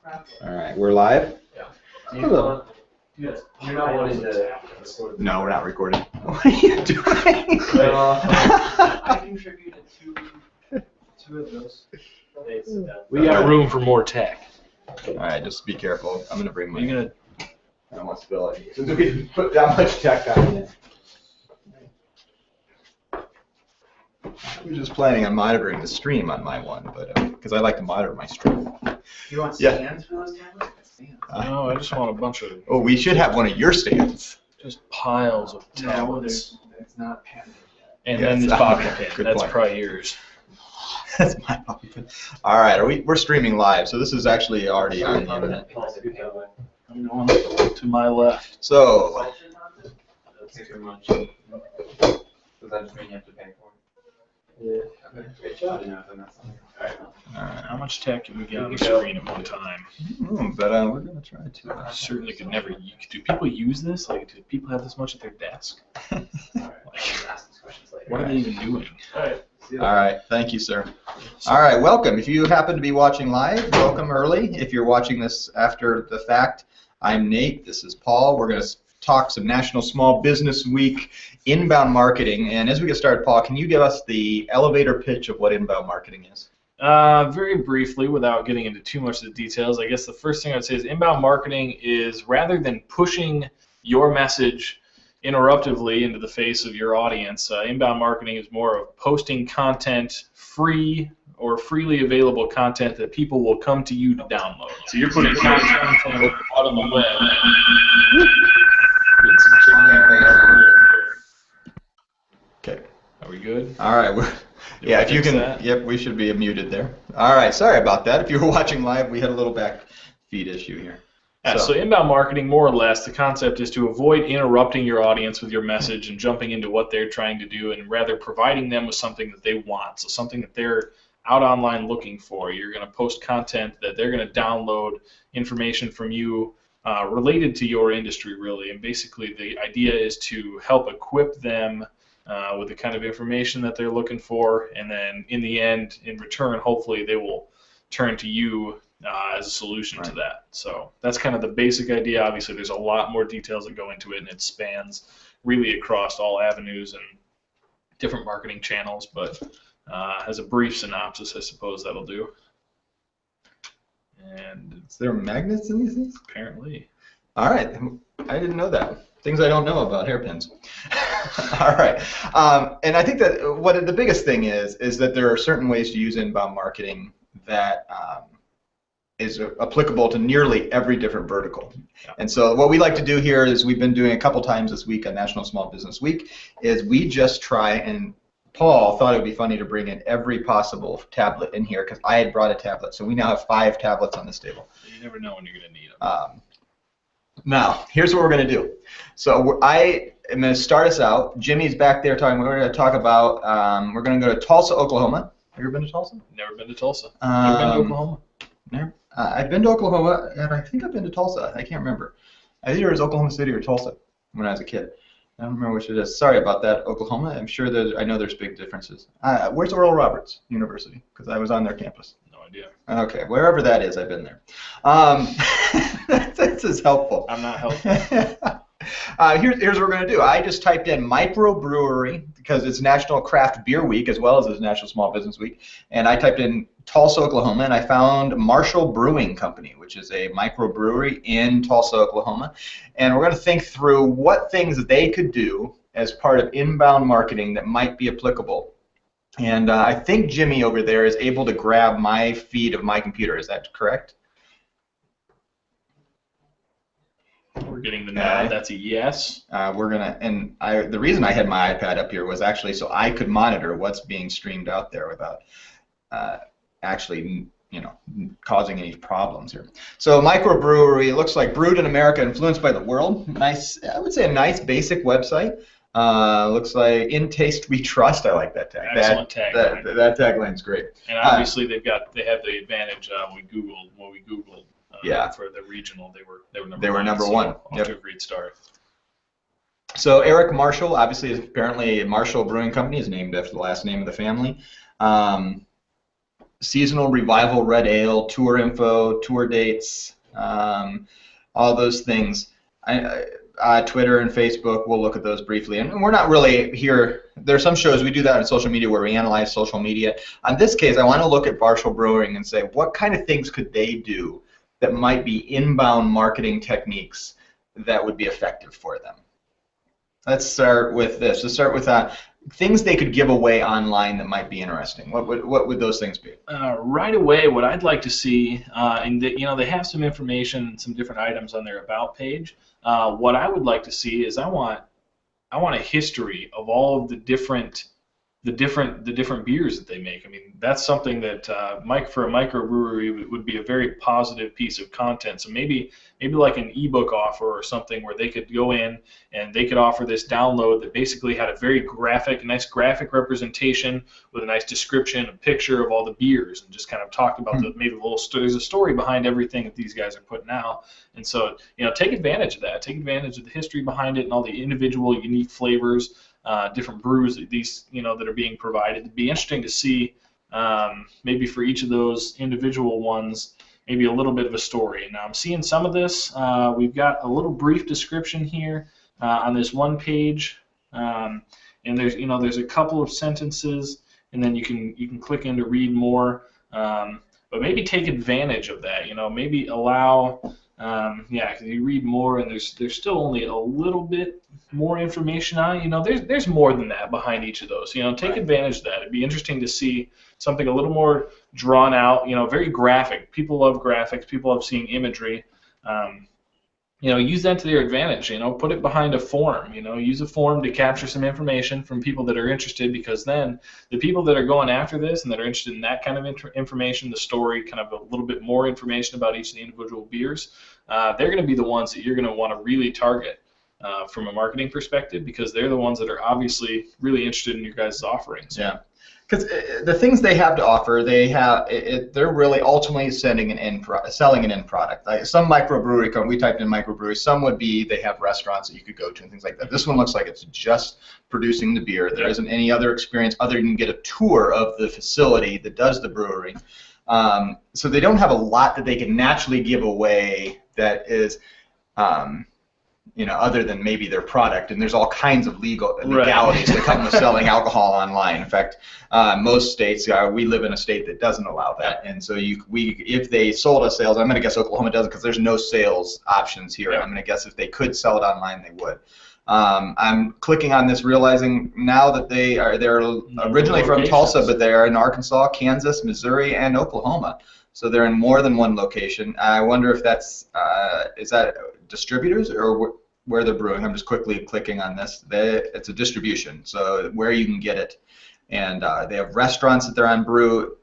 All right, we're live. Yeah. Hello. You're not wanting to. No, we're not recording. What are you doing? I contributed two of those. We got room for more tech. All right, just be careful. I'm gonna bring my. You're gonna. I don't want to spill it. Since we didn't put that much tech on it. We're just planning on monitoring the stream on my one, but because I like to monitor my stream. You want stands for those tablets? Stands. No, I just want a bunch of Oh, we should have one of your stands. just piles of Yeah, well, tablets. it's not patented yet. And Yes, then this bobby pin. good That's point. probably yours. That's my opinion. All right, we're streaming live, so this is actually already on the internet. I'm going to my left. So, That's too much. Does that just mean you have to pay for it? Yeah. Okay. Great job. all right. How much tech can we get on the screen at one time? But we're gonna try to. I certainly could never. Do people use this? Like, do people have this much at their desk? Like, what are they even doing? All right, thank you, sir. All right, welcome. If you happen to be watching live, welcome early. If you're watching this after the fact, I'm Nate. This is Paul. We're gonna talk some National Small Business Week inbound marketing. And as we get started, Paul, can you give us the elevator pitch of what inbound marketing is? Very briefly, without getting into too much of the details, I guess the first thing I'd say is inbound marketing is, rather than pushing your message interruptively into the face of your audience, inbound marketing is more of posting content, free or freely available content that people will come to you to download. So you're putting content on the bottom of the web. Okay. Are we good? All right. Yeah, if you fix can. that? Yep, we should be muted there. All right. Sorry about that. If you were watching live, we had a little back feed issue here. Yeah, so inbound marketing, more or less, the concept is to avoid interrupting your audience with your message and jumping into what they're trying to do, and rather providing them with something that they want, so something that they're out online looking for. You're going to post content that they're going to download information from you related to your industry, really, and basically the idea is to help equip them with the kind of information that they're looking for, and then in the end, in return, hopefully they will turn to you as a solution to that. So that's kind of the basic idea. Obviously, there's a lot more details that go into it, and it spans really across all avenues and different marketing channels, but as a brief synopsis, I suppose that'll do. And Is there magnets in these things? apparently. All right. I didn't know that. Things I don't know about hairpins. All right. And I think that the biggest thing is that there are certain ways to use inbound marketing that is applicable to nearly every different vertical. Yeah. And so what we like to do here is, we've been doing a couple times this week on National Small Business Week, is we just try, and Paul thought it would be funny to bring in every possible tablet in here, because I had brought a tablet. So we now have 5 tablets on this table. You never know when you're going to need them. Now, here's what we're going to do. So I am going to start us out. Jimmy's back there talking. We're going to talk about, we're going to go to Tulsa, Oklahoma. Have you ever been to Tulsa? Never been to Tulsa. Never been to Oklahoma. Never. I've been to Oklahoma, and I think I've been to Tulsa. I can't remember. I think it was Oklahoma City or Tulsa when I was a kid. I don't remember which it is. Sorry about that, Oklahoma. I'm sure I know there's big differences. Where's Oral Roberts University? Because I was on their campus. No idea. Okay, wherever that is, I've been there. This is helpful. I'm not helpful. Here's what we're going to do. I just typed in microbrewery, because it's National Craft Beer Week as well as it's National Small Business Week, and I typed in Tulsa, Oklahoma, and I found Marshall Brewing Company, which is a microbrewery in Tulsa, Oklahoma. And we're going to think through what things they could do as part of inbound marketing that might be applicable. And I think Jimmy over there is able to grab my feed of my computer. Is that correct? We're getting the nod. That's a yes. We're gonna, and the reason I had my iPad up here was actually so I could monitor what's being streamed out there without actually, causing any problems here. So microbrewery, looks like brewed in America, influenced by the world. Nice, I would say a nice basic website. Looks like in taste we trust. I like that tag. Excellent tagline. That tagline's great. And obviously they have the advantage. When we Googled. Yeah. For the regional, they were number one. Off to a great start. So Eric Marshall, obviously, is apparently Marshall Brewing Company is named after the last name of the family. seasonal revival red ale, tour info, tour dates, all those things. Twitter and Facebook, we'll look at those briefly. And we're not really here. There are some shows we do that on social media where we analyze social media. On this case, I want to look at Marshall Brewing and say, what kind of things could they do that might be inbound marketing techniques that would be effective for them? Let's start with this. Let's start with things they could give away online that might be interesting. What would those things be? Right away, what I'd like to see, and they have some information, some different items on their about page. What I would like to see is I want a history of all of the different beers that they make. I mean, that's something that for a microbrewery would be a very positive piece of content. So maybe like an ebook offer or something where they could go in and they could offer this download that basically had a nice graphic representation with a nice description, a picture of all the beers, and just kind of talked about there's a story behind everything that these guys are putting out. And so, take advantage of that. Take advantage of the history behind it and all the individual unique flavors. Different brews that are being provided. It'd be interesting to see maybe for each of those individual ones, maybe a little bit of a story. Now I'm seeing some of this. We've got a little brief description here on this one page, and there's a couple of sentences, and then you can click in to read more. But maybe take advantage of that. Maybe allow. Because you read more, and there's still only a little bit more information on it. There's more than that behind each of those. Take advantage of that. It'd be interesting to see something a little more drawn out. Very graphic. People love graphics. People love seeing imagery. Use that to their advantage. Put it behind a form. Use a form to capture some information from people that are interested, because then the people that are going after this and that are interested in that kind of information, the story, kind of a little bit more information about each of the individual beers, they're going to be the ones that you're going to want to really target from a marketing perspective, because they're the ones that are obviously really interested in your guys' offerings. Yeah. Because the things they have to offer, they're really ultimately selling an end product. Like some microbrewery, we typed in microbrewery, some would be they have restaurants that you could go to and things like that. This one looks like it's just producing the beer. There isn't any other experience other than get a tour of the facility that does the brewery. So they don't have a lot that they can naturally give away that is other than maybe their product, and there's all kinds of legalities that come with selling alcohol online. In fact, most states, we live in a state that doesn't allow that, and so if they sold us sales, I'm going to guess Oklahoma doesn't, because there's no sales options here. I'm going to guess if they could sell it online, they would. I'm clicking on this, realizing now that they're originally from Tulsa, but they are in Arkansas, Kansas, Missouri, and Oklahoma. So they're in more than one location. I wonder if is that distributors or where they're brewing. I'm just quickly clicking on this. It's a distribution, so where you can get it. And they have restaurants that they're on brew.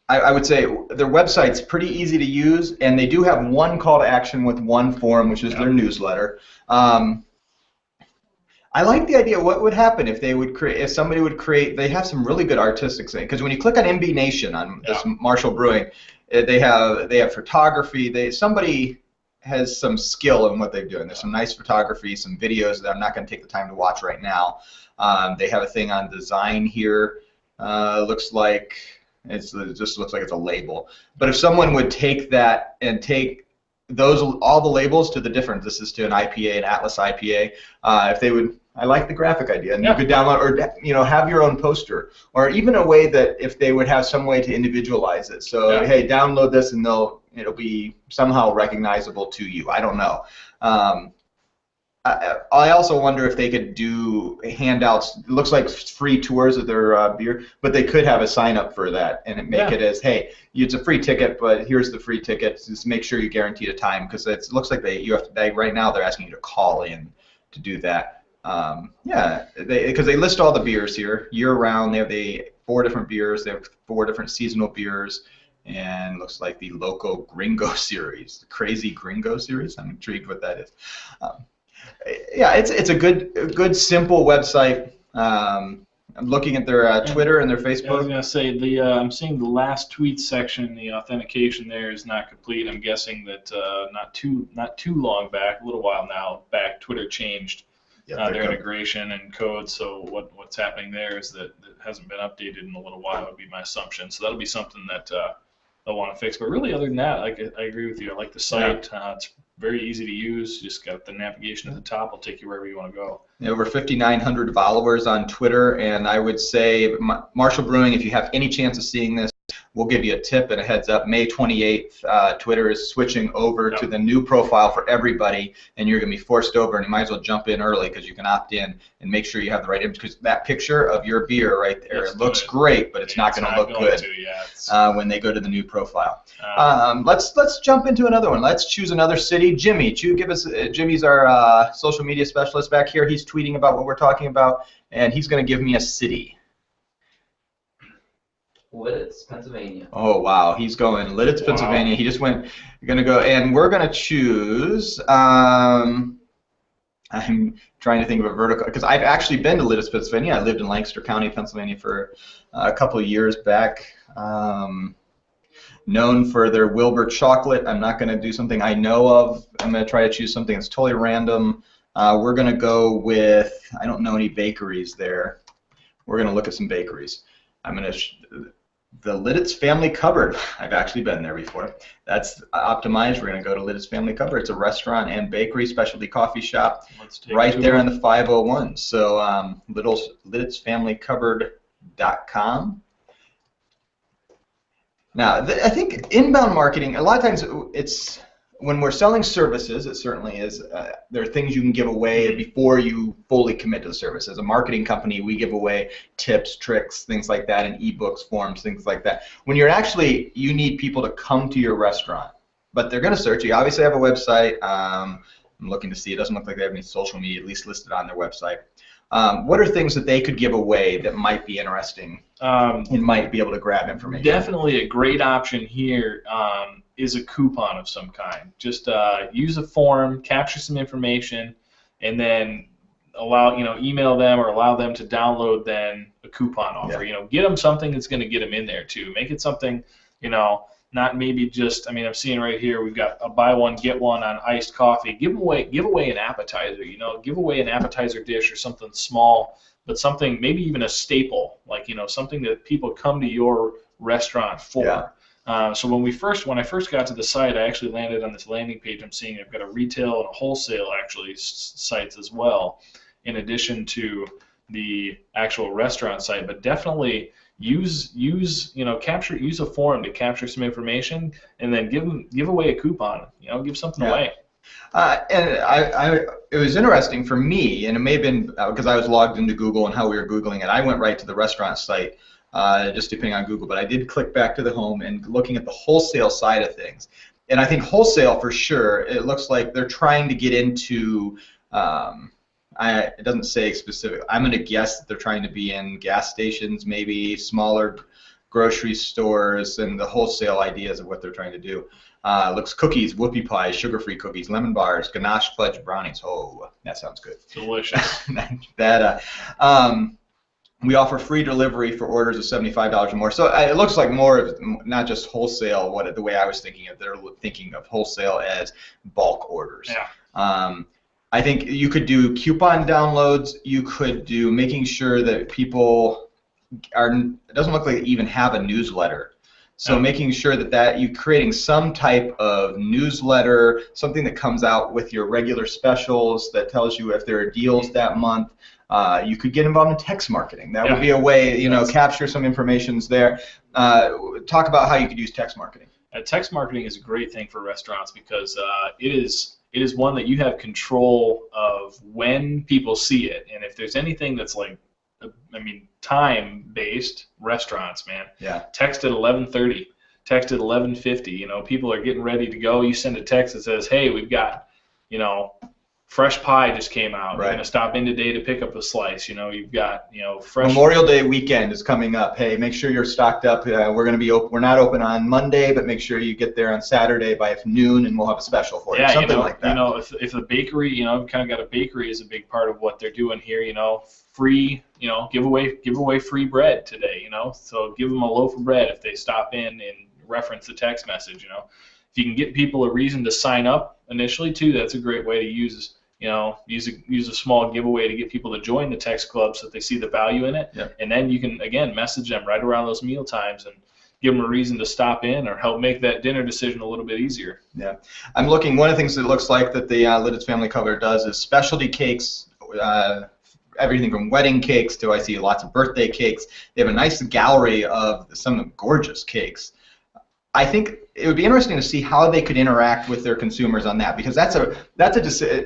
I would say their website's pretty easy to use, and they do have one call to action with one form, which is their newsletter. I like the idea. What would happen if somebody would create? They have some really good artistic things, because when you click on MB Nation on this Marshall Brewing, they have photography. Somebody has some skill in what they're doing. There's some nice photography, some videos that I'm not going to take the time to watch right now. They have a thing on design here. Looks like it just looks like it's a label. But if someone would take that and take all the labels to the different, this is to an IPA, an Atlas IPA. If they would, I like the graphic idea, and you could download or have your own poster, or even a way that if they would have some way to individualize it. So hey, download this, and it'll be somehow recognizable to you. I don't know. I also wonder if they could do handouts. It looks like free tours of their beer, but they could have a sign up for that and make it as, hey, it's a free ticket, but here's the free ticket. Just make sure you guarantee a time, because it looks like right now they're asking you to call in to do that. Because they list all the beers here year round. They have 4 different beers. They have 4 different seasonal beers. And looks like the Loco Gringo series, the Crazy Gringo series. I'm intrigued what that is. It's a good simple website. I'm looking at their Twitter and their Facebook. I was gonna say I'm seeing the last tweet section. The authentication there is not complete. I'm guessing that not too long back, a little while now back, Twitter changed their integration and code. So what's happening there is that it hasn't been updated in a little while, would be my assumption. So that'll be something that they'll want to fix. But really, other than that, I agree with you. I like the site. It's very easy to use. Just got the navigation at the top. Will take you wherever you want to go. Over 5,900 followers on Twitter, and I would say Marshall Brewing, if you have any chance of seeing this, we'll give you a tip and a heads up. May 28th, Twitter is switching over to the new profile for everybody, and you're going to be forced over, and you might as well jump in early because you can opt in and make sure you have the right image, because that picture of your beer right there, it looks great, but it's not going to look good when they go to the new profile. Let's jump into another one. Let's choose another city. Jimmy, give us. Jimmy's our social media specialist back here. He's tweeting about what we're talking about, and he's going to give me a city. Lidditz, Pennsylvania. Oh wow, he's going Lidditz, Pennsylvania. He just went. You're gonna go, and we're gonna choose. I'm trying to think of a vertical, because I've actually been to Lidditz, Pennsylvania. I lived in Lancaster County, Pennsylvania, for a couple of years back. Known for their Wilbur chocolate. I'm not gonna do something I know of. I'm gonna try to choose something that's totally random. We're gonna go with. I don't know any bakeries there. We're gonna look at some bakeries. I'm gonna. The Lidditz Family Cupboard. I've actually been there before. That's optimized. We're going to go to Lidditz Family Cupboard. It's a restaurant and bakery, specialty coffee shop, right there on the 501. So LidditzFamilyCupboard.com. Now, I think inbound marketing, a lot of times it's, when we're selling services, it certainly is, there are things you can give away before you fully commit to the service. As a marketing company, we give away tips, tricks, things like that, and ebooks, forms, things like that. When you're actually, you need people to come to your restaurant, but they're going to search. You obviously have a website. I'm looking to see. It doesn't look like they have any social media, at least listed on their website. What are things that they could give away that might be interesting and might be able to grab information? Definitely a great option here is a coupon of some kind. Just use a form, capture some information, and then email them or allow them to download then a coupon offer. Get them something that's going to get them in there too. Make it something, not maybe just. I mean, I'm seeing right here we've got a buy one get one on iced coffee. Give away an appetizer. Give away an appetizer dish or something small, but something maybe even a staple, like something that people come to your restaurant for. Yeah. So when I first got to the site, I actually landed on this landing page. I'm seeing I've got a retail and a wholesale actually sites as well, in addition to the actual restaurant site. But definitely use a form to capture some information, and then give away a coupon. Give something away. And it was interesting for me, and it may have been because I was logged into Google and how we were Googling it. I went right to the restaurant site. Just depending on Google, but I did click back to the home and looking at the wholesale side of things. And I think wholesale for sure, it looks like they're trying to get into, it doesn't say specific, I'm going to guess that they're trying to be in gas stations, maybe smaller grocery stores, and the wholesale ideas of what they're trying to do. Looks cookies, whoopie pies, sugar-free cookies, lemon bars, ganache fudge brownies. Oh, that sounds good. Delicious. We offer free delivery for orders of $75 or more. So it looks like more of not just wholesale. The way I was thinking of, they're thinking of wholesale as bulk orders. Yeah. I think you could do coupon downloads. You could do making sure that people are. It doesn't look like they even have a newsletter. So making sure that you creating some type of newsletter, something that comes out with your regular specials that tells you if there are deals that month. You could get involved in text marketing. That would be a way, capture some information there. Talk about how you could use text marketing. Text marketing is a great thing for restaurants because it is one that you have control of when people see it. And if there's anything that's like, time-based restaurants, man. Yeah. Text at 11:30. Text at 11:50. People are getting ready to go. You send a text that says, "Hey, we've got, fresh pie just came out. Right. You're gonna stop in today to pick up a slice. You've got fresh." Memorial Day weekend is coming up. Hey, make sure you're stocked up. We're gonna be open. We're not open on Monday, but make sure you get there on Saturday by noon, and we'll have a special for you. Something like that. If the bakery, kind of got a bakery is a big part of what they're doing here. Free, give away free bread today. So give them a loaf of bread if they stop in and reference the text message. If you can get people a reason to sign up initially too, that's a great way to use use a small giveaway to get people to join the text club so that they see the value in it. Yep. And then you can, again, message them right around those meal times and give them a reason to stop in or help make that dinner decision a little bit easier. Yeah. I'm looking, one of the things that looks like that the Lidditz Family Cover does is specialty cakes, everything from wedding cakes to I see lots of birthday cakes. They have a nice gallery of some gorgeous cakes. I think it would be interesting to see how they could interact with their consumers on that, because that's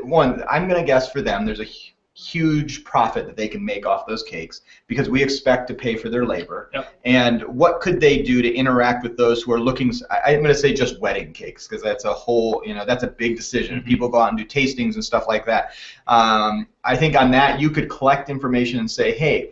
one. I'm going to guess for them, there's a huge profit that they can make off those cakes because we expect to pay for their labor. Yep. And what could they do to interact with those who are looking? I'm going to say just wedding cakes because that's a whole, that's a big decision. Mm-hmm. People go out and do tastings and stuff like that. I think on that you could collect information and say, hey.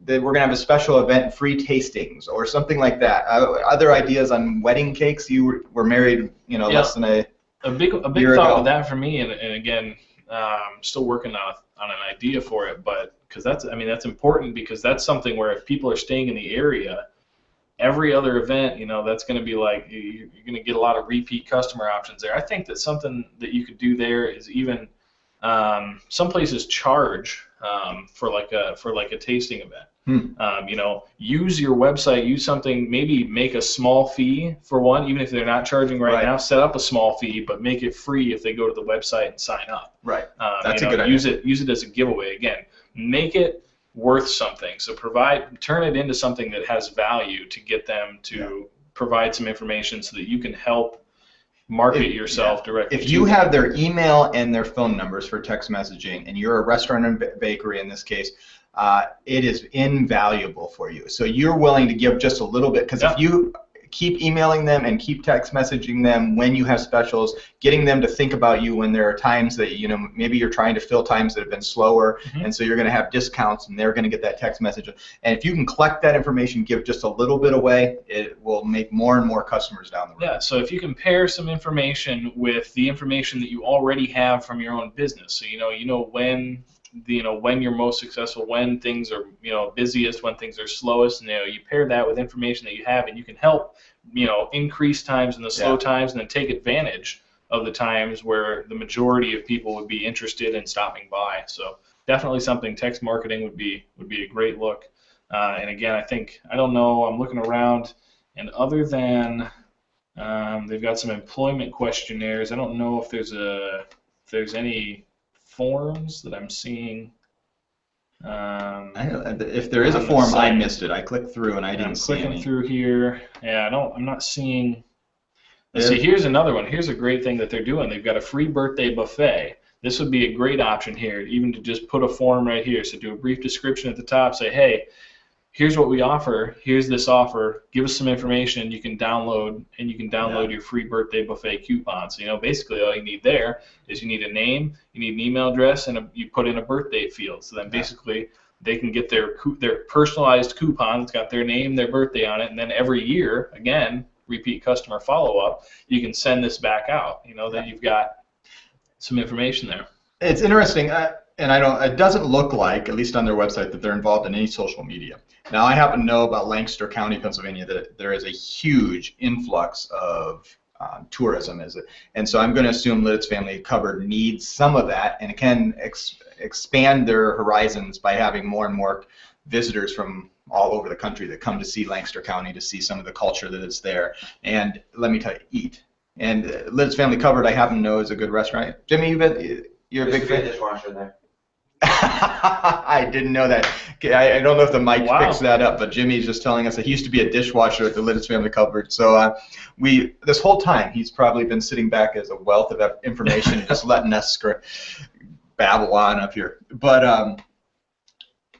That we're going to have a special event, free tastings, or something like that. Other ideas on wedding cakes? You were married, less than a big year thought ago. with that for me, and again, I'm still working on an idea for it, but because that's important because that's something where if people are staying in the area, every other event, that's going to be like you're going to get a lot of repeat customer options there. I think that something that you could do there is even some places charge for like a tasting event. Use your website, use something, maybe make a small fee for one, even if they're not charging right now, set up a small fee, but make it free if they go to the website and sign up. Right. That's a good idea. Use it as a giveaway. Again, make it worth something. So turn it into something that has value to get them to provide some information so that you can help market yourself directly. If you have their email and their phone numbers for text messaging, and you're a restaurant and bakery in this case, it is invaluable for you. So you're willing to give just a little bit, because if you keep emailing them and keep text messaging them when you have specials, getting them to think about you when there are times that, maybe you're trying to fill times that have been slower, and so you're going to have discounts and they're going to get that text message. And if you can collect that information, give just a little bit away, it will make more and more customers down the road. Yeah, so if you can pair some information with the information that you already have from your own business, so when you're most successful, when things are busiest, when things are slowest, and you pair that with information that you have, and you can help increase times in the slow times, and then take advantage of the times where the majority of people would be interested in stopping by. So definitely something text marketing would be a great look. And again, I don't know, I'm looking around, and other than they've got some employment questionnaires, I don't know if there's any forms that I'm seeing. If there is a form, I missed it. I clicked through and I didn't see any. I'm clicking through here. Yeah, I'm not seeing. Let's see. Here's another one. Here's a great thing that they're doing. They've got a free birthday buffet. This would be a great option here, even to just put a form right here. So do a brief description at the top. Say, hey, here's what we offer. Here's this offer. Give us some information you can download, and you can download your free birthday buffet coupon. So, basically all you need there is you need a name, you need an email address, and you put in a birth date field. So then basically they can get their personalized coupon. It's got their name, their birthday on it, and then every year, again, repeat customer follow-up, you can send this back out. That you've got some information there. It's interesting. And it doesn't look like, at least on their website, that they're involved in any social media. Now, I happen to know about Lancaster County, Pennsylvania, that there is a huge influx of tourism, and so I'm going to assume Lidditz Family Cover needs some of that, and it can expand their horizons by having more and more visitors from all over the country that come to see Lancaster County, to see some of the culture that is there, and let me tell you, eat. And Lidditz Family Covered, I happen to know, is a good restaurant. Jimmy, you're a big fan? There's a dishwasher there. I didn't know that. I don't know if the mic picks that up, but Jimmy's just telling us that he used to be a dishwasher at the Lidditz Family Covered. So this whole time, he's probably been sitting back as a wealth of information, just letting us babble on up here. But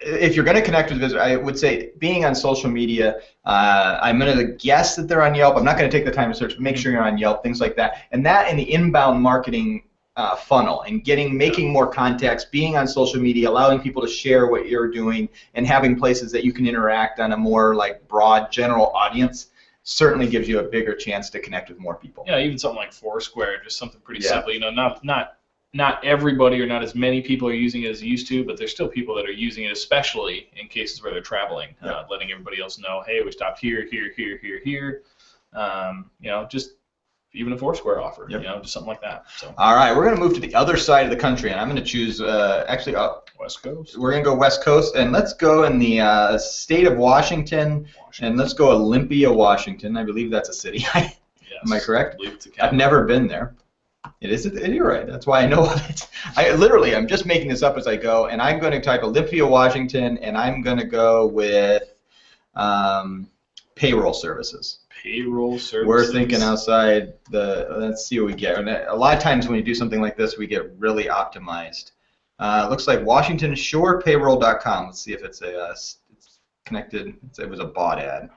if you're going to connect with visitors, I would say being on social media, I'm going to guess that they're on Yelp. I'm not going to take the time to search, but make sure you're on Yelp, things like that. And that in the inbound marketing funnel, and making more contacts, being on social media, allowing people to share what you're doing, and having places that you can interact on a more broad general audience certainly gives you a bigger chance to connect with more people. Yeah, even something like Foursquare, just something pretty simple. Not everybody or not as many people are using it as they used to, but there's still people that are using it, especially in cases where they're traveling, letting everybody else know, hey, we stopped here, here, here, here, here. Just even a Foursquare offer, Yep. just something like that. So. All right, we're going to move to the other side of the country, and I'm going to choose West Coast. We're going to go West Coast, and let's go in the state of Washington, and let's go Olympia, Washington. I believe that's a city. Yes. Am I correct? I believe it's a I've capital. never been there. It is. You're right. That's why I know of it. I'm just making this up as I go, and I'm going to type Olympia, Washington, and I'm going to go with payroll services. Payroll services. We're thinking outside let's see what we get. And a lot of times when you do something like this, we get really optimized. Looks like WashingtonShorePayroll.com. Let's see if it's it's connected. It was a bot ad.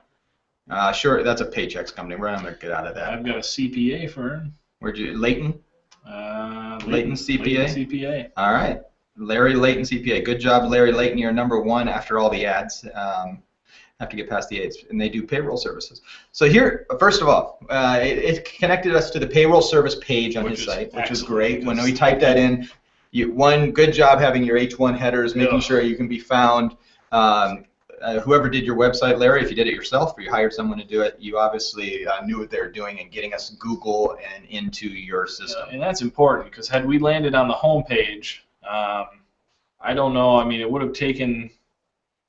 Sure, that's a paychecks company. We're going to get out of that. I've got a CPA firm. Where'd you, Leighton? Leighton CPA? Leighton CPA. All right. Larry Leighton CPA. Good job, Larry Leighton. You're number one after all the ads. Have to get past the aids, and they do payroll services. So here, first of all, it connected us to the payroll service page on his site, which is great. When we type that in, one, good job having your H1 headers, making sure you can be found. Whoever did your website, Larry, if you did it yourself or you hired someone to do it, you obviously knew what they were doing and getting us Google and into your system. And that's important, because had we landed on the home page, I don't know. I mean, it would have taken.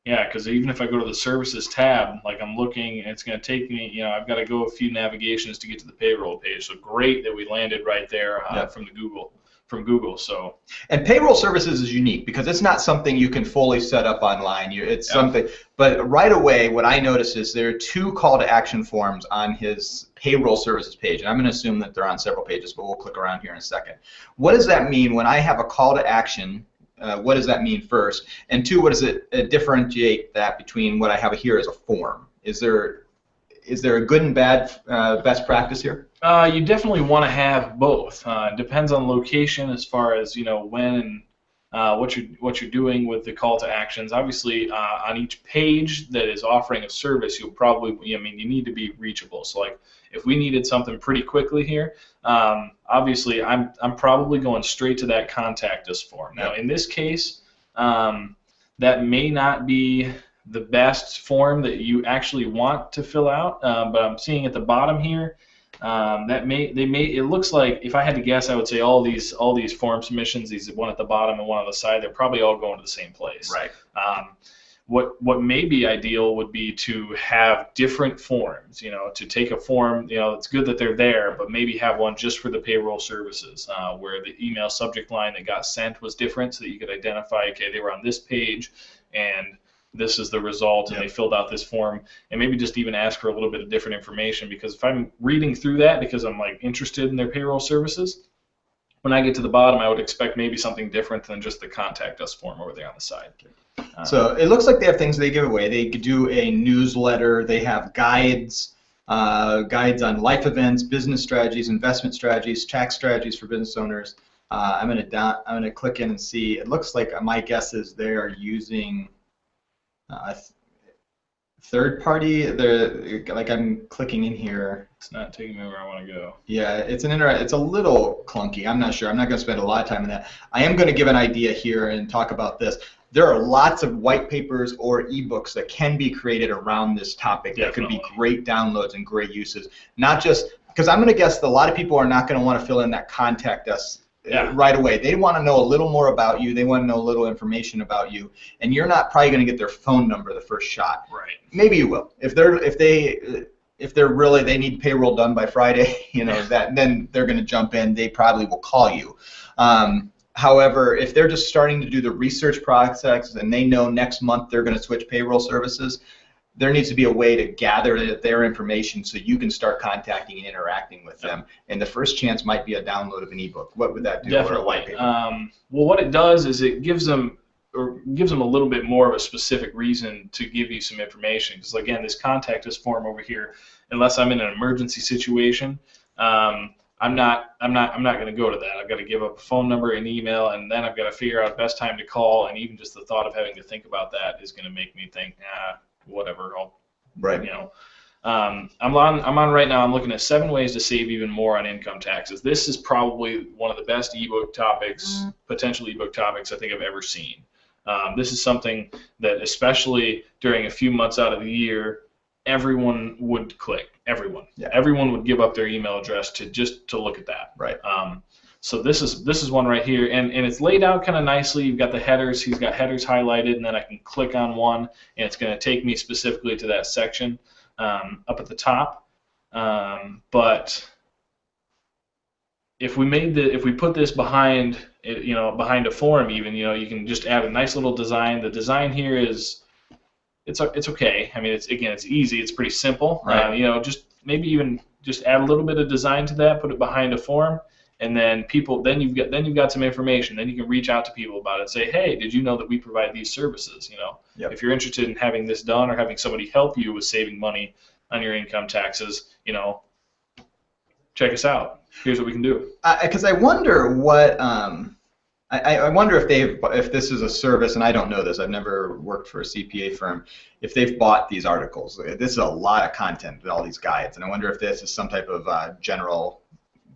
Yeah, because even if I go to the services tab, like I'm looking, and it's going to take me, I've got to go a few navigations to get to the payroll page. So great that we landed right there from Google. So. And payroll services is unique because it's not something you can fully set up online. It's something, but right away, what I noticed is there are 2 call to action forms on his payroll services page, and I'm going to assume that they're on several pages, but we'll click around here in a second. What does that mean when I have a call to action? What does that mean first? And 2, what does it differentiate that between what I have here as a form? Is there a good and bad best practice here? You definitely want to have both. It depends on location as far as when and what you're doing with the call to actions. Obviously, on each page that is offering a service, you'll probably you need to be reachable. So like if we needed something pretty quickly here, obviously I'm probably going straight to that contact us form. Now in this case, that may not be the best form that you actually want to fill out, but I'm seeing at the bottom here it looks like, if I had to guess, I would say all these form submissions, these one at the bottom and one on the side, they're probably all going to the same place. Right. What may be ideal would be to have different forms, to take a form, it's good that they're there, but maybe have one just for the payroll services, where the email subject line that got sent was different, so that you could identify, okay, they were on this page, and this is the result, and they filled out this form, and maybe just even ask for a little bit of different information, because if I'm reading through that because I'm like interested in their payroll services, when I get to the bottom, I would expect maybe something different than just the contact us form over there on the side. So it looks like they have things they give away. They do a newsletter. They have guides on life events, business strategies, investment strategies, tax strategies for business owners. I'm gonna click in and see. It looks like my guess is they are using third party. Like I'm clicking in here. It's not taking me where I want to go. Yeah, it's a little clunky. I'm not sure. I'm not going to spend a lot of time on that. I am going to give an idea here and talk about this. There are lots of white papers or ebooks that can be created around this topic that could be great downloads and great uses. Not just because I'm going to guess that a lot of people are not going to want to fill in that contact us right away. They want to know a little more about you. They want to know a little information about you, and you're not probably going to get their phone number the first shot. Right. Maybe you will. If they're really they need payroll done by Friday, then they're going to jump in. They probably will call you. However, if they're just starting to do the research process and they know next month they're going to switch payroll services, there needs to be a way to gather their information so you can start contacting and interacting with them. And the first chance might be a download of an ebook. What would that do? Definitely. Or a white paper? Well, what it does is it gives them a little bit more of a specific reason to give you some information. Because again, this contact us form over here, unless I'm in an emergency situation, I'm not going to go to that. I've got to give up a phone number and email, and then I've got to figure out the best time to call. And even just the thought of having to think about that is going to make me think, whatever. I'm on right now. I'm looking at 7 ways to save even more on income taxes. This is probably one of the best ebook topics, potential ebook topics I think I've ever seen. This is something that, especially during a few months out of the year, everyone would click. everyone. Yeah. Everyone would give up their email address to look at that. Right. So this is one right here, and it's laid out kind of nicely. You've got the headers. He's got headers highlighted, and then I can click on one, and it's going to take me specifically to that section up at the top. But if we put this behind behind a forum, even you can just add a nice little design. The design here it's okay. I mean, it's easy. It's pretty simple. Right. Just maybe even just add a little bit of design to that. Put it behind a forum. And then you've got some information. Then you can reach out to people about it and say, hey, did you know that we provide these services? Yep. If you're interested in having this done or having somebody help you with saving money on your income taxes, check us out. Here's what we can do. Because I wonder what I wonder if this is a service, and I don't know this. I've never worked for a CPA firm. If they've bought these articles, this is a lot of content with all these guides, and I wonder if this is some type of general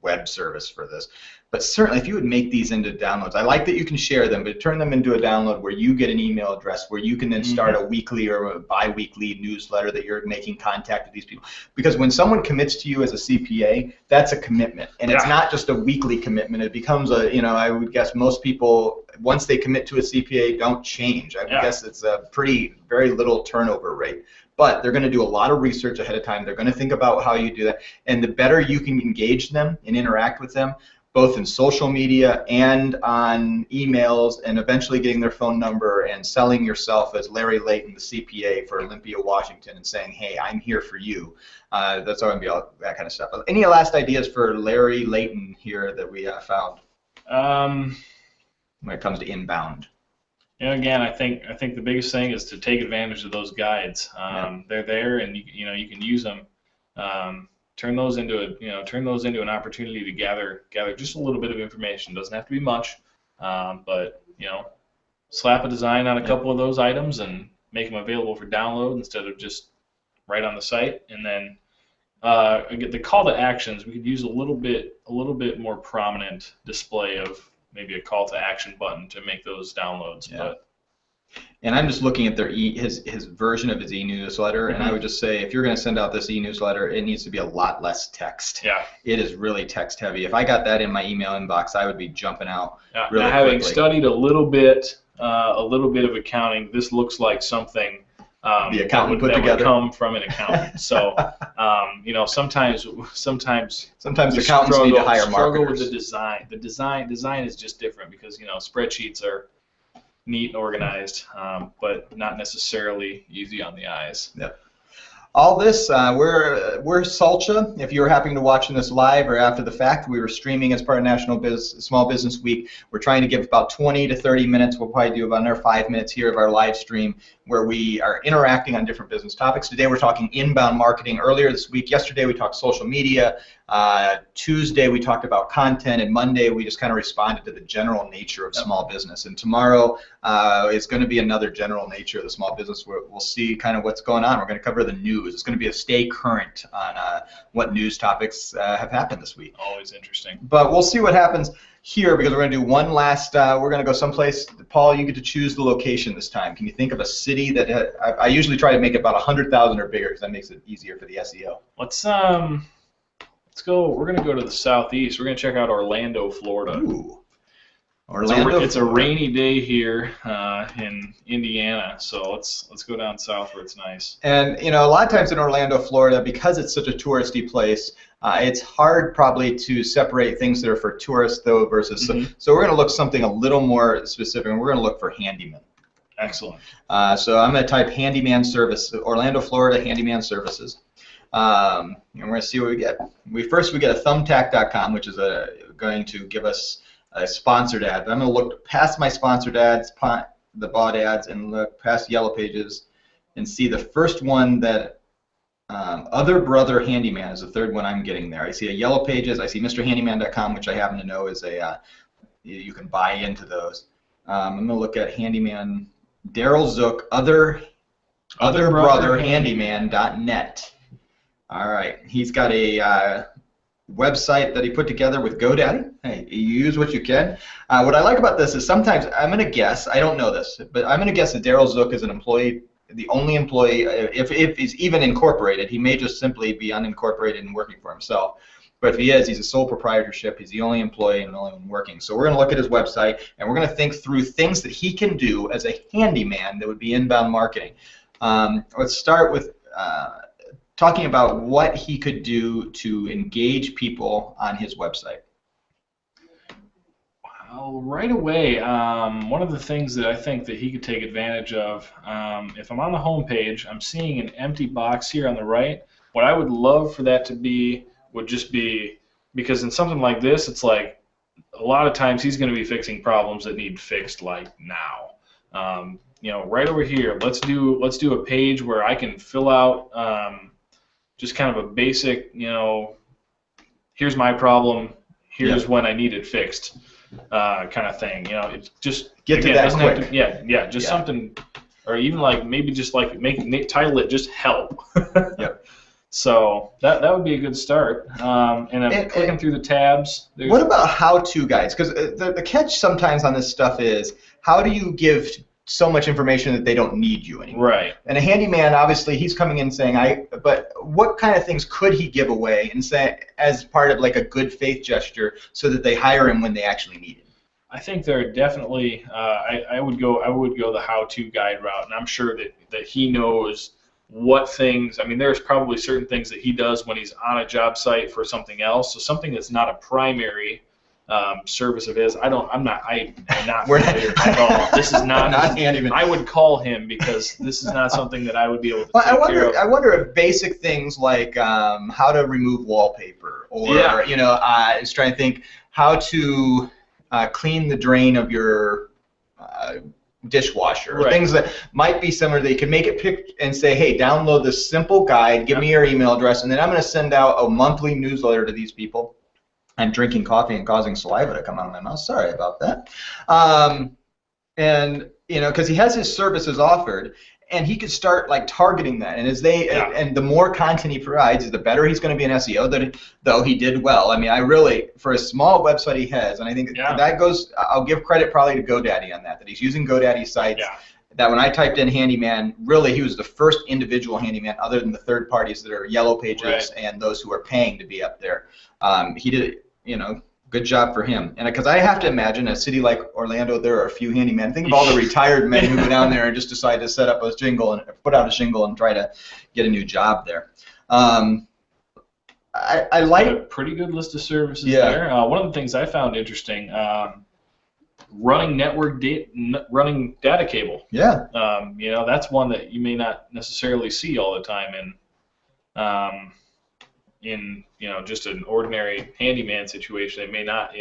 web service for this. But certainly if you would make these into downloads, I like that you can share them, but turn them into a download where you get an email address, where you can then start a weekly or a bi-weekly newsletter that you're making contact with these people. Because when someone commits to you as a CPA, that's a commitment. And it's not just a weekly commitment. It becomes I would guess most people, once they commit to a CPA, don't change. I would guess it's a very little turnover rate. But they're going to do a lot of research ahead of time. They're going to think about how you do that. And the better you can engage them and interact with them, both in social media and on emails, and eventually getting their phone number and selling yourself as Larry Layton, the CPA for Olympia, Washington, and saying, hey, I'm here for you. That's all going to be all that kind of stuff. Any last ideas for Larry Layton here that we found when it comes to inbound? Again, I think the biggest thing is to take advantage of those guides. They're there, and you can use them. Turn those into an opportunity to gather just a little bit of information. Doesn't have to be much, but slap a design on a couple of those items and make them available for download instead of just right on the site. And then the call to actions, we could use a little bit more prominent display of maybe a call to action button to make those downloads. Yeah. And I'm just looking at his version of his e-newsletter, and I would just say if you're going to send out this e-newsletter, it needs to be a lot less text. Yeah. It is really text heavy. If I got that in my email inbox, I would be jumping out really now, having quickly. studied a little bit of accounting, this looks like something the accountant that put together would come from an accountant. So sometimes the accountants need to hire struggle marketers. with the design. The design is just different because spreadsheets are neat and organized, but not necessarily easy on the eyes. Yep. All this, we're Salcha. If you're happening to watching this live or after the fact, we were streaming as part of National Small Business Week. We're trying to give about 20 to 30 minutes. We'll probably do about another 5 minutes here of our live stream where we are interacting on different business topics. Today we're talking inbound marketing. Earlier this week, yesterday we talked social media. Tuesday we talked about content, and Monday we just kind of responded to the general nature of small business. And tomorrow is going to be another general nature of the small business where we'll see kind of what's going on. We're going to cover the news. It's going to be a stay current on what news topics have happened this week. Always interesting. But we'll see what happens here because we're going to do one last, we're going to go someplace. Paul, you get to choose the location this time. Can you think of a city that I usually try to make it about 100,000 or bigger because that makes it easier for the SEO. Let's go. We're going to go to the southeast. We're going to check out Orlando, Florida. Ooh. Orlando. It's a rainy day here in Indiana, so let's go down south where it's nice. And a lot of times in Orlando, Florida, because it's such a touristy place, it's hard probably to separate things that are for tourists though versus. So we're going to look something a little more specific, and we're going to look for handyman. Excellent. So I'm going to type handyman service, Orlando, Florida, handyman services. And we're going to see what we get. We get a thumbtack.com, which is going to give us a sponsored ad. But I'm going to look past my sponsored ads, the bought ads, and look past Yellow Pages and see the first one that Other Brother Handyman is the third one I'm getting there. I see a Yellow Pages. I see MrHandyman.com, which I happen to know is you can buy into those. I'm going to look at Handyman Daryl Zook, Other Brother Handyman.net. All right, he's got a website that he put together with GoDaddy. Hey, you use what you can. What I like about this is sometimes I'm going to guess, I don't know this, but I'm going to guess that Daryl Zook is an employee the only employee, if he's even incorporated, he may just simply be unincorporated and working for himself. But if he is, he's a sole proprietorship. He's the only employee and the only one working. So we're going to look at his website, and we're going to think through things that he can do as a handyman that would be inbound marketing. Let's start with talking about what he could do to engage people on his website. Well, right away, one of the things that I think that he could take advantage of, if I'm on the home page, I'm seeing an empty box here on the right. What I would love for that to be would just be, because in something like this, it's like a lot of times he's going to be fixing problems that need fixed like now. You know, right over here, let's do a page where I can fill out just kind of a basic, you know, here's my problem, here's when I need it fixed, kind of thing. You know, it's just get to that quick. Just something, or even like maybe just like title it just help. Yep. So that would be a good start. And I'm clicking through the tabs. What about how-to guides? Because the catch sometimes on this stuff is, how do you give so much information that they don't need you anymore? Right. And a handyman, obviously, he's coming in saying, but what kind of things could he give away and say as part of like a good faith gesture so that they hire him when they actually need him? I think there are definitely, I would go the how-to guide route, and I'm sure that he knows what things. I mean, there's probably certain things that he does when he's on a job site for something else. So something that's not a primary service of his. I'm not familiar at all. This is not handyman. I would call him because this is not something that I would be able to take care of. I wonder if basic things like how to remove wallpaper, or you know, I was trying to think how to clean the drain of your dishwasher, or things that might be similar. They can make it pick and say, hey, download this simple guide, give me your email address, and then I'm going to send out a monthly newsletter to these people. I'm drinking coffee and causing saliva to come out of my mouth. Sorry about that. And you know, because he has his services offered, and he could start like targeting that. And as and the more content he provides, the better he's going to be in SEO. Though he did well. I mean, I really, for a small website he has, and I think that goes. I'll give credit probably to GoDaddy on that. That he's using GoDaddy sites. Yeah. That when I typed in handyman, really he was the first individual handyman, other than the third parties that are Yellow Pages and those who are paying to be up there. He did it. You know, good job for him. And because I have to imagine a city like Orlando, there are a few handymen. Think of all the retired men who go down there and just decide to set up a shingle and put out a shingle and try to get a new job there. I like a pretty good list of services there. One of the things I found interesting, running running data cable. Yeah. You know, that's one that you may not necessarily see all the time in you know, just an ordinary handyman situation. They may not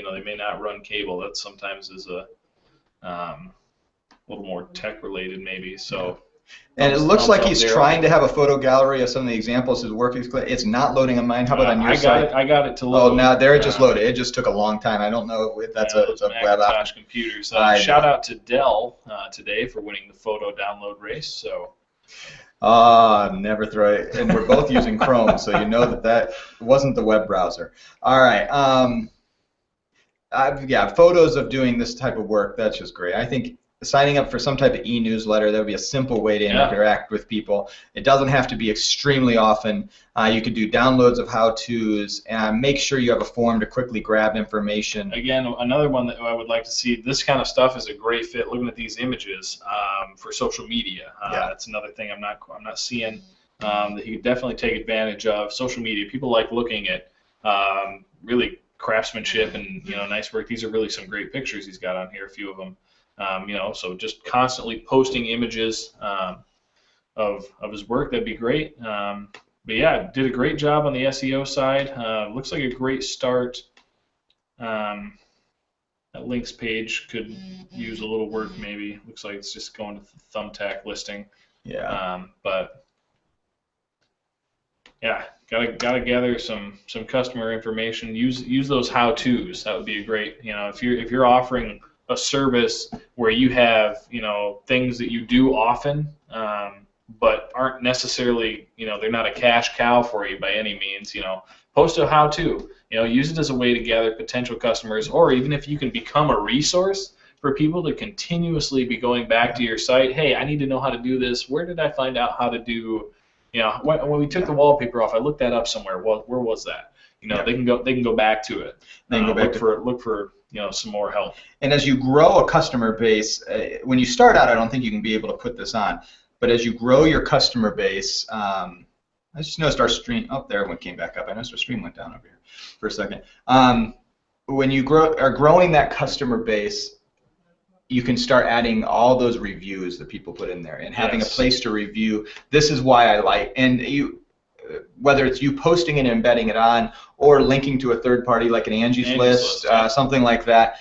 run cable. That sometimes is a little more tech related maybe. So and it looks like he's trying to have a photo gallery of some of the examples his work is. It's not loading on mine. How about on your site? I got it to load. Oh, now there it just loaded. It just took a long time. I don't know if that's a web app. Computers. Shout out to Dell today for winning the photo download race. So. Never throw it. And we're both using Chrome, so you know that wasn't the web browser. All right. Photos of doing this type of work, that's just great. I think signing up for some type of e-newsletter, that would be a simple way to interact with people. It doesn't have to be extremely often. You could do downloads of how-tos, and make sure you have a form to quickly grab information. Again, another one that I would like to see, this kind of stuff is a great fit, looking at these images for social media. That's another thing I'm not seeing that you could definitely take advantage of. Social media, people like looking at really craftsmanship and, you know, nice work. These are really some great pictures he's got on here, a few of them. You know, so just constantly posting images of his work, that'd be great. But yeah, did a great job on the SEO side. Looks like a great start. That links page could use a little work maybe. Looks like it's just going to the Thumbtack listing. Yeah. But yeah, gotta gather some customer information. Use those how-tos. That would be a great. You know, if you're offering a service where you have, you know, things that you do often, but aren't necessarily, you know, they're not a cash cow for you by any means. You know, post a how-to. You know, use it as a way to gather potential customers, or even if you can become a resource for people to continuously be going back to your site. Hey, I need to know how to do this. Where did I find out how to do? When we took the wallpaper off, I looked that up somewhere. Where was that? They can go back to it. They can go back look for some more help. And as you grow a customer base, when you start out, I don't think you can be able to put this on. But as you grow your customer base, I just noticed our stream. Oh, there one came back up. I noticed our stream went down over here for a second. When you are growing that customer base, you can start adding all those reviews that people put in there and having a place to review. This is why I like, and whether it's you posting and embedding it on or linking to a third party like an Angie's List, something like that.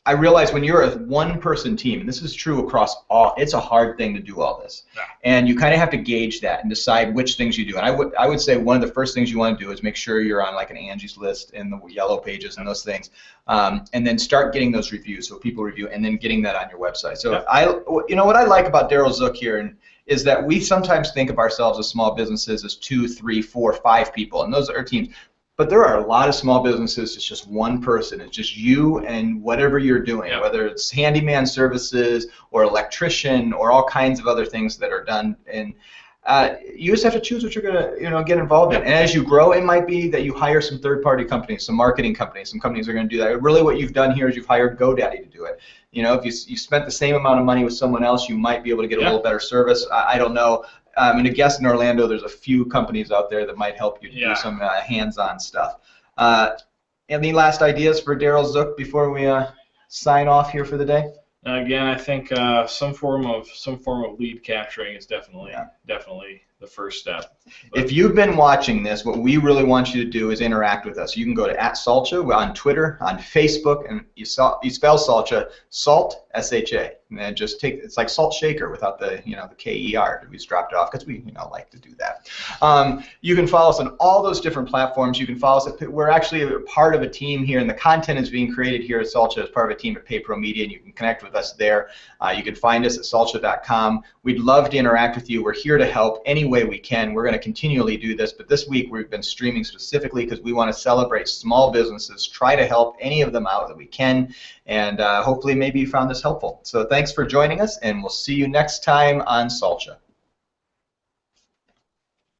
I realize when you're a one-person team, and this is true across all, it's a hard thing to do all this. Yeah. And you kind of have to gauge that and decide which things you do. And I would say one of the first things you want to do is make sure you're on like an Angie's List in the yellow pages and those things. And then start getting those reviews so people review and then getting that on your website. So what I like about Daryl Zook here is that we sometimes think of ourselves as small businesses as 2, 3, 4, 5 people, and those are teams. But there are a lot of small businesses, it's just one person. It's just you and whatever you're doing, whether it's handyman services or electrician or all kinds of other things that are done. And you just have to choose what you're going to get involved in. And as you grow, it might be that you hire some third-party companies, some marketing companies. Some companies are going to do that. Really what you've done here is you've hired GoDaddy to do it. If you spent the same amount of money with someone else, you might be able to get a little better service. I don't know. I'm going to guess in Orlando there's a few companies out there that might help you do some hands-on stuff. Any last ideas for Daryl Zook before we sign off here for the day? Again, I think some form of lead capturing is definitely the first step. But if you've been watching this, what we really want you to do is interact with us. You can go to @Salcha on Twitter, on Facebook, and you spell Salcha, Salt, S-H-A, and then just it's like Salt Shaker without the the K-E-R. We just dropped it off because we like to do that. You can follow us on all those different platforms. You can follow us. We're actually a part of a team here, and the content is being created here at Salcha as part of a team at PayPro Media, and you can connect with us there. You can find us at salcha.com. We'd love to interact with you. We're here to help any way we can. We're going to continually do this, but this week we've been streaming specifically because we want to celebrate small businesses, try to help any of them out that we can, and hopefully maybe you found this helpful. So thanks for joining us, and we'll see you next time on Salcha.